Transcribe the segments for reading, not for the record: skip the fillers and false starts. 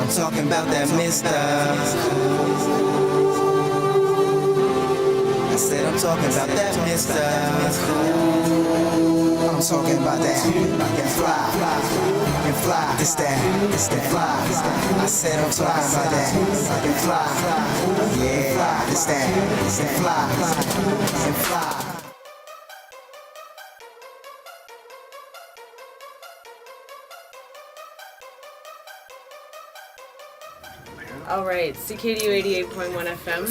I'm talking about that mister. I said I'm talking about that mister. I'm talking about that and fly, this that fly. I said I'm talking about that and fly, yeah, this that fly and fly. All right, CKDU 88.1 FM,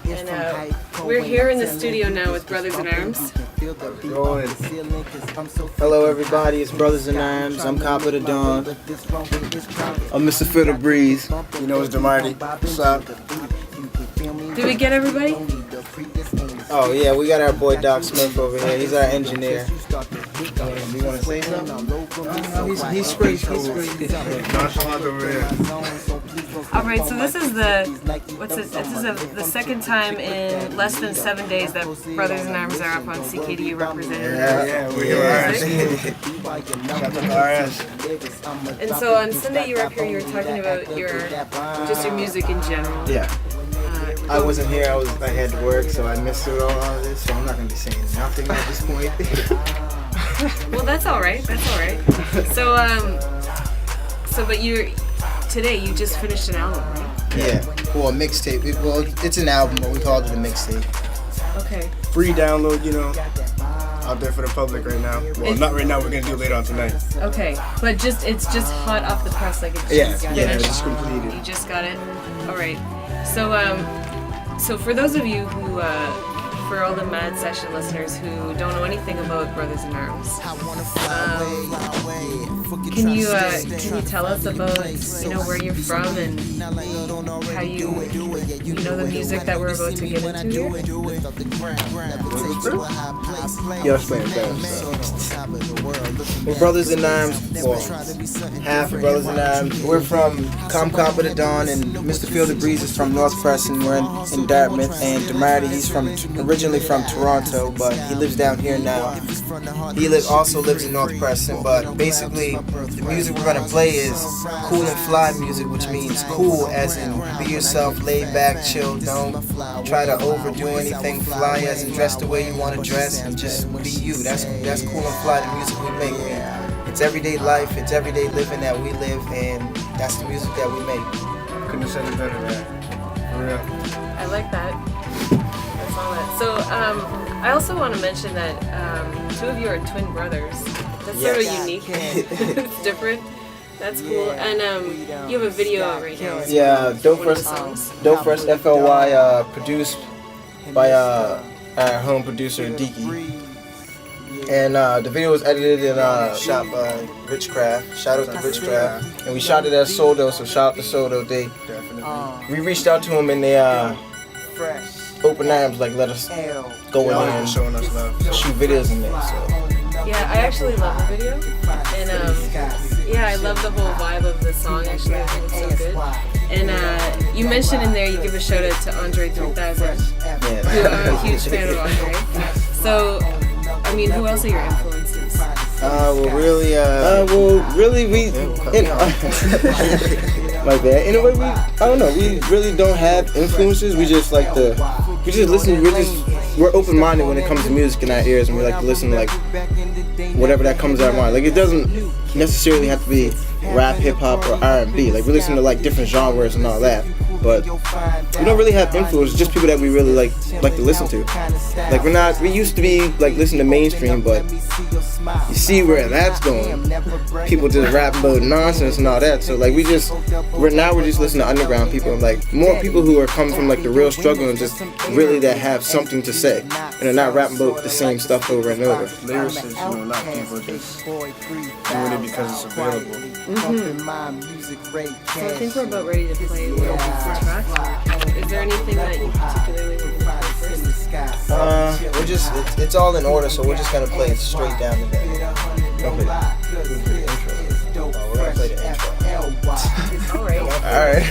and we're here in the studio now with Bruthaz-N-Armz. Hello everybody, it's Bruthaz-N-Armz. I'm Cop of the Dawn. I'm Mr. Feel the Breeze. You know it's Demarty. What's up? Did we get everybody? Oh yeah, we got our boy Doc Smith over here. He's our engineer. You want to say something? No, he's straight. All right, so this is the the second time in less than 7 days that Bruthaz-N-Armz are up on CKDU representing. Yeah, we are. And so on Sunday you were up here. You were talking about your music in general. Yeah. I wasn't here. I had to work, so I missed all of this. So I'm not gonna be saying nothing at this point. Well, that's all right. That's all right. But today you just finished an album, right? Yeah. Well, a mixtape. It's an album, but we called it a mixtape. Okay. Free download, out there for the public right now. Well, not right now. We're gonna do it later on tonight. Okay, but it's just hot off the press, like it's just it's just completed. You just got it. All right. So for those of you who, for all the Mad Session listeners who don't know anything about Bruthaz-N-Armz, can you tell us about where you're from and how you know the music that we're about to get into here? Yo, explain it better. We're Bruthaz-N-Armz, well, half of Bruthaz-N-Armz. We're from Cop of the Dawn, and Mr. Feel the Breeze is from North Preston. We're in Dartmouth, and Demarty, he's originally from Toronto, but he lives down here now. He also lives in North Preston, but basically the music we're gonna play is cool and fly music, which means cool as in be yourself, laid back, chill, don't try to overdo anything, fly as in dress the way you want to dress, and just be you. That's cool and fly, the music we make. It's everyday life, it's everyday living that we live, and that's the music that we make. Couldn't have said it better, man. For real. I like that. That's all that. So I also want to mention that two of you are twin brothers. That's sort of unique. It's different. That's cool. And you have a video out right now. Yeah, Dope Fresh FLY, produced by our home producer Deaky. And the video was edited and shot by Richcraft. Shout out to Richcraft. And we shot it at Sodo, so shout out to Sodo. We reached out to him and they open arms, like let us go in there and showing us love. Shoot videos in there. So. Yeah, I actually love the video, and I love the whole vibe of the song. Actually, I think it's so good. And you mentioned in there you give a shout out to Andre 3000, who I'm a huge fan of Andre. So, I mean, who else are your influences? My bad. In a way, I don't know. We really don't have influences. We just like we're open-minded when it comes to music in our ears, and we like to listen to like whatever that comes to our mind. Like it doesn't necessarily have to be rap, hip hop, or R&B. Like we listen to like different genres and all that. But we don't really have influence. Just people that we really like to listen to. Like we used to be like listen to mainstream, but you see where that's going. People just rap about nonsense and all that. So like we're just listening to underground people, like more people who are coming from like the real struggle and just really that have something to say, and they're not rapping about the same stuff over and over. Lyricists, a lot of people just doing it because it's available. So I think we're about ready to play one of the track. Is there anything that you particularly want to play first? It's all in order, so we're just gonna play it straight down to that. We're gonna play the intro. Alright.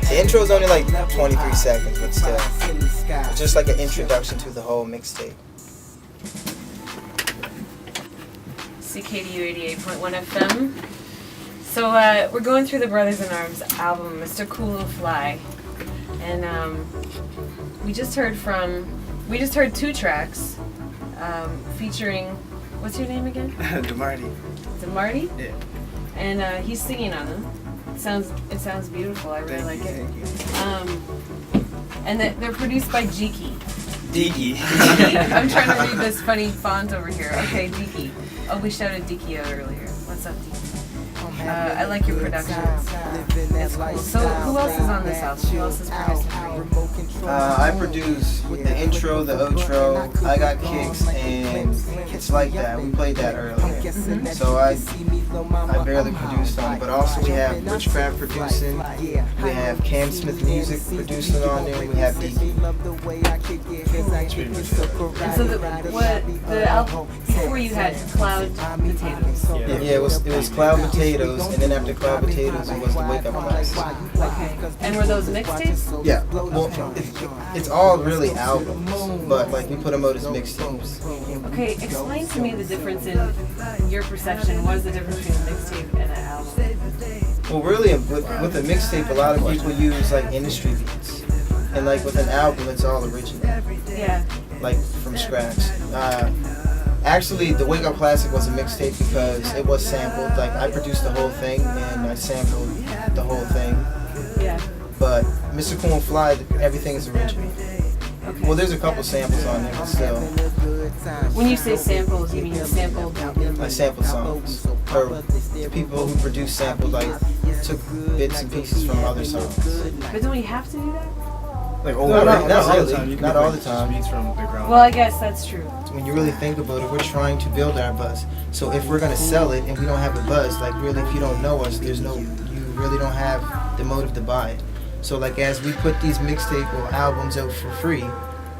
The intro is only like 23 seconds, but still. It's just like an introduction to the whole mixtape. CKDU 88.1 FM. So we're going through the Bruthaz-N-Armz album, Mr. Cool and Fly, and we just heard 2 tracks featuring, what's your name again? DeMarty. DeMarty? Yeah. And he's singing on them. It sounds beautiful. I really like it. And they're produced by Jiki. Diki. I'm trying to read this funny font over here. Okay, Diki. Oh, we shouted Diki out earlier. What's up, Diki? I like your production. That's cool. So who else is on this album? Who else is producing? I produce the intro, the outro, I Got Kicks, and It's Like That. We played that earlier. So I barely produced on it, but also we have Witchcraft producing, we have Cam Smith Music producing on there, we have Diki. And so the album before you had Cloud Potatoes. Yeah, it was Cloud Potatoes, and then after Cloud Potatoes it was the Wake Up Class. Okay. And were those mixtapes? Yeah, well, it's all really albums, but like we put them out as mixtapes. Okay, explain to me the difference in your perception. What is the difference between a mixtape and an album? Well, really, with a mixtape, a lot of people use like industry beats, and like with an album, it's all original. Yeah. Like from scratch. Actually, the Wake Up Classic was a mixtape because it was sampled. Like I produced the whole thing and I sampled the whole thing. Yeah. But Mr. Cool and Fly, everything is original. Okay. Well, there's a couple samples on there, but still. When you say samples, you mean you sampled? I sampled songs. Or the people who produced samples like took bits and pieces from other songs. But don't we have to do that? Like not really. Not all the time. Beats from the ground. Well, I guess that's true. When you really think about it, we're trying to build our buzz. So if we're gonna sell it and we don't have a buzz, like really, if you don't know us, you really don't have the motive to buy it. So like as we put these mixtape or albums out for free,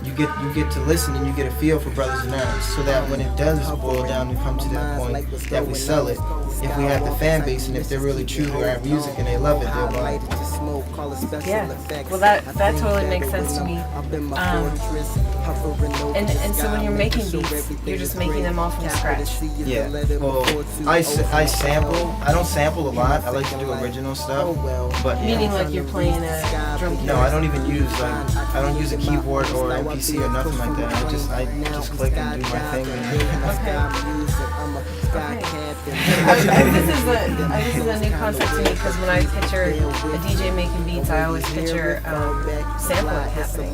you get to listen and you get a feel for Bruthaz-N-Armz, so that when it does boil down and come to that point that we sell it, if we have the fan base and if they're really true to our music and they love it, they'll buy it. Yeah. Well, that totally makes sense to me. And so when you're making beats, you're just making them all from scratch. Yeah. Well, I sample. I don't sample a lot. I like to do original stuff. But Meaning like you're playing a drum kit. no, I don't even use I don't use a keyboard or MPC or nothing like that. I just click and do my thing. This is a new concept to me because when I picture a DJ making beats, I always picture sampling happening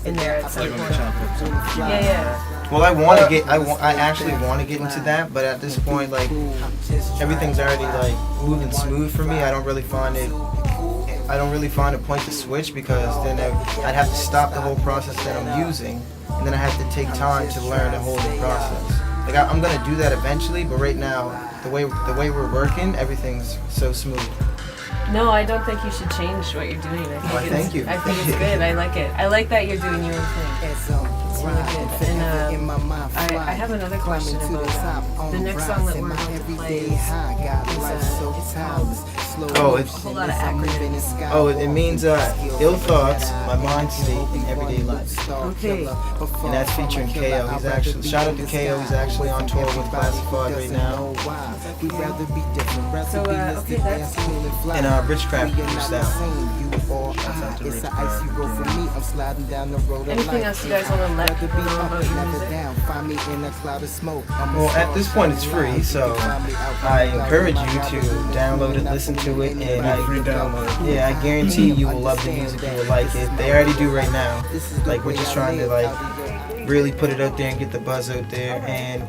in there at some point. Yeah. Well, I actually want to get into that, but at this point, like everything's already like moving smooth for me. I don't really find a point to switch because then I'd have to stop the whole process that I'm using, and then I have to take time to learn the whole new process. Like I'm gonna do that eventually, but right now, the way we're working, everything's so smooth. No, I don't think you should change what you're doing. Thank you. I think it's good. I like it. I like that you're doing your own thing. It's really good. And I have another question about the next song that we're going to play. It's a whole lot of acronyms. Oh, it means ill thoughts, my mind state, and everyday life. Okay. And that's featuring KO. He's actually shout out to KO. He's actually on tour with Classified right now. So okay, that's cool. And Richcraft produced that. Anything else you guys want to let people know about your music? Well, at this point it's free, so I encourage you to download it, listen to it, and I guarantee you will love the music, you will like it. They already do right now. Like we're just trying to like really put it out there and get the buzz out there. And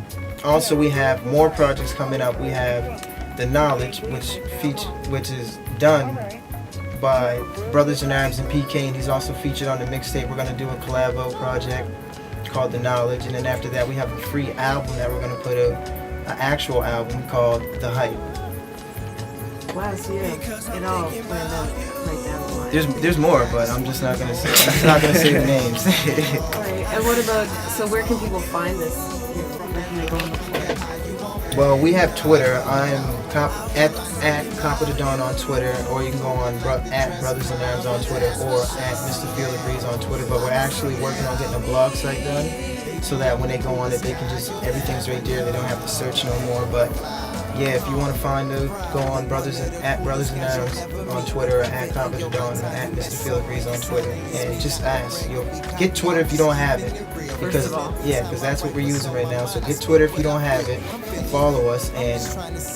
also we have more projects coming up. We have The Knowledge, which is done by Bruthaz-N-Armz and PK, and he's also featured on the mixtape. We're gonna do a collabo project called The Knowledge, and then after that we have a free album that we're gonna put out, an actual album called The Hype. Wow, so it all planned out right down the line. There's more, but I'm just not gonna say the names. Alright, and what about, so where can people find this? Where can they go and look for it? Well, we have Twitter. I'm at Cop of the Dawn on Twitter, or you can go on at Bruthaz-N-Armz on Twitter, or at Mr. Field Agrees on Twitter. But we're actually working on getting a blog site done, so that when they go on it, they can just, everything's right there. They don't have to search no more. But yeah, if you want to find us, go on Bruthaz-N-Armz on Twitter, or at Cop of the Dawn, or at Mr. Field Agrees on Twitter, and just ask. You'll get Twitter if you don't have it, because because that's what we're using right now. So get Twitter if you don't have it, follow us, and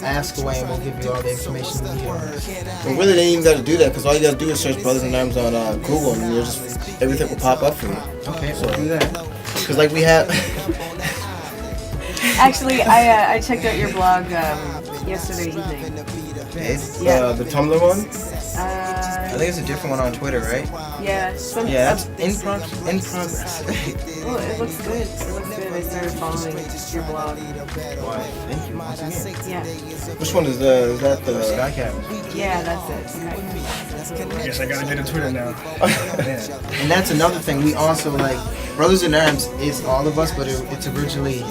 ask away, and we'll give you all the information you need on us. We really didn't even got to do that because all you got to do is search Bruthaz-N-Armz on Google, and you'll just everything will pop up for you. Okay, so do that. Because like we have. Actually, I checked out your blog yesterday evening. The Tumblr one? I think it's a different one on Twitter, right? Yeah. Yeah, that's in progress. Well, it looks good. It looks good. I started following your blog. Why? Thank you once again. Yeah. Which one is that the Sky Cabin. Yeah, that's it. Okay. I guess I gotta get a Twitter now. And that's another thing. We also like Bruthaz-N-Armz is all of us, but it's originally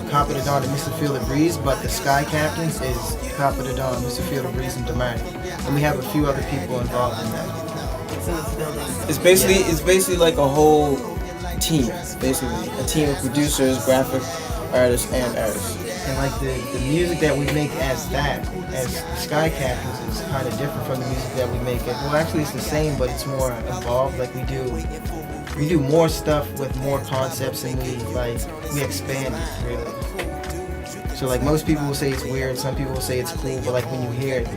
Cop of the Dawn and Mr. Field Breeze, but the Sky Captains is Cop of the Dawn, Mr. Field Breeze, and Demani. And we have a few other people involved in that. So it's building. It's basically like a whole team. Basically, a team of producers, graphic artists, and artists. And like the music that we make as Sky Captains is kind of different from the music that we make. Well, actually it's the same, but it's more involved. Like we do more stuff with more concepts, and we expand it really. So like most people will say it's weird, some people will say it's cool, but like when you hear it,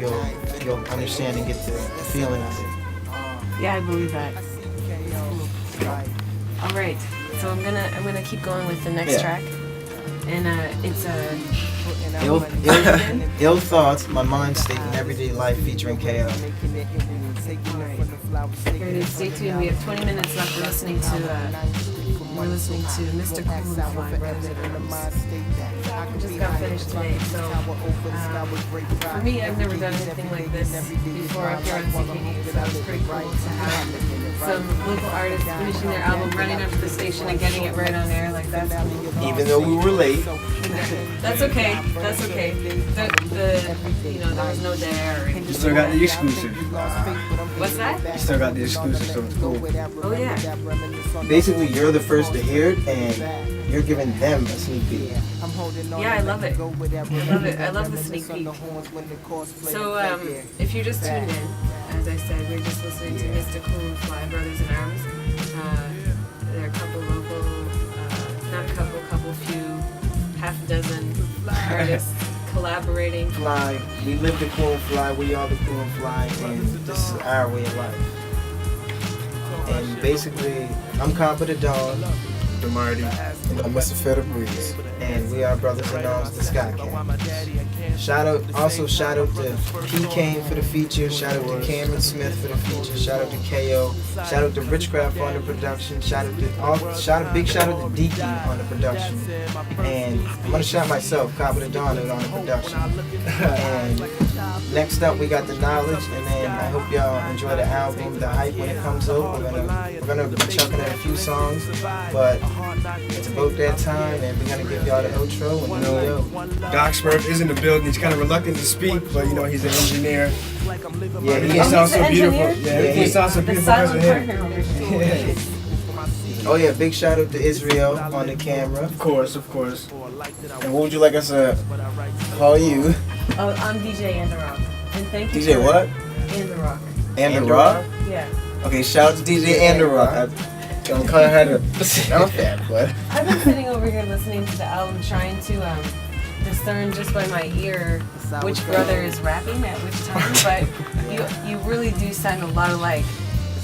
you'll understand and get the feeling of it. Yeah, I believe that. All right, so I'm gonna keep going with the next track, and it's Ill Thoughts, My Mind State in Everyday Life featuring KO. Here it is. Stay tuned. We have 20 minutes left. We're listening to Mr. Cool by Bruthaz-N-Armz. I just got finished today, so for me, I've never done anything like this before up here on CKD, so it's pretty cool to have some local artists finishing their album, running up to the station, and getting it right on air. Like that's cool. Even though we were late. That's okay. That's okay. There was no dare. You still got the exclusive. What's that? You still got the exclusive, so it's cool. Oh yeah. Basically, you're the first to hear it, and you're giving them a sneak peek. Yeah, I love it. I love it. I love the sneak peek. So, if you just tuned in, as I said, we're just listening to Mr. Cool by Bruthaz-N-Armz. There are a couple local, not a couple few, half a dozen artists collaborating. Fly, we live the cool and fly, we are the cool and fly, and this is our way of life. And basically, I'm Cop of the Dawn, Marty. And I'm Mr. Field Breeze. and we are Bruthaz-N-Armz, the Sky Captains. Shout out to P. Kane for the feature, shout out to Cameron Smith for the feature, shout out to KO, shout out to Richcraft on the production, big shout out to Deaky on the production, and I'm gonna shout myself, Cop of the Dawn, on the production. And next up we got The Knowledge, and then I hope y'all enjoy the album, The Hype, when it comes out. We're gonna be chucking in a few songs, but it's about that time, and we're gonna give y'all the outro. And Doc Smurf is in the building. He's kind of reluctant to speak, but he's an engineer. Yeah, He sounds so beautiful. engineer? He sounds so The beautiful because of silent him. partner. oh yeah, big shout out to Israel on the camera. Of course. And what would you like us to call you? Oh, I'm DJ Anderoc. And thank you DJ for what? Anderoc. Anderoc? Yeah. Okay, shout out to DJ Anderoc. I'm kind of hard to pronounce that, but I've been sitting over here listening to the album, trying to discern just by my ear which brother is rapping at which time, but you really do sound a lot alike.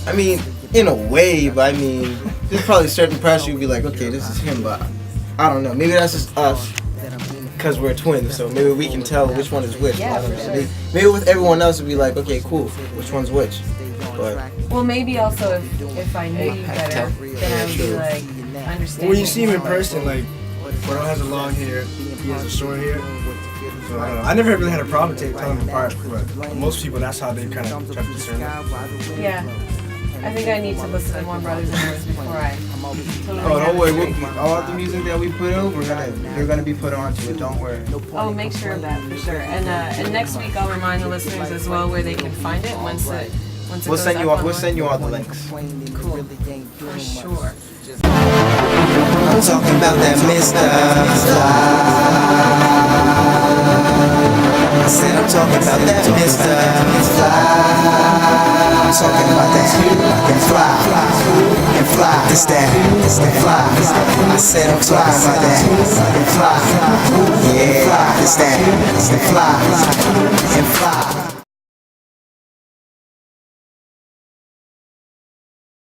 I mean, in a way, but I mean, there's probably a certain pressure you'd be like, okay, this is him, but I don't know. Maybe that's just us, because we're twins, so maybe we can tell which one is which. Yeah, I don't for know. sure. Maybe with everyone else, it'd be like, okay, cool, which one's which? But Well, maybe also if I knew you better, then I would be like, understanding. When you see him in person, like, Bro has a long hair, he has a short hair. So, I don't know. I never really had a problem telling them apart, but most people, that's how they kind of try to discern them. Yeah. I think I need to listen to more Bruthaz-N-Armz before I totally Oh, don't worry. agree. All the music that we put out, they're gonna be put onto it. Don't worry. Oh, make sure of that for sure. And next week I'll remind the listeners as well where they can find it once it We'll goes send up you all. online. We'll send you all the links. Cool. For sure. I'm talking about that Mr. Fly. I said I'm talking about that Mr. Fly. I'm talking about that and fly. This that fly. I said I'm talking about that and fly. Yeah, this that fly and fly.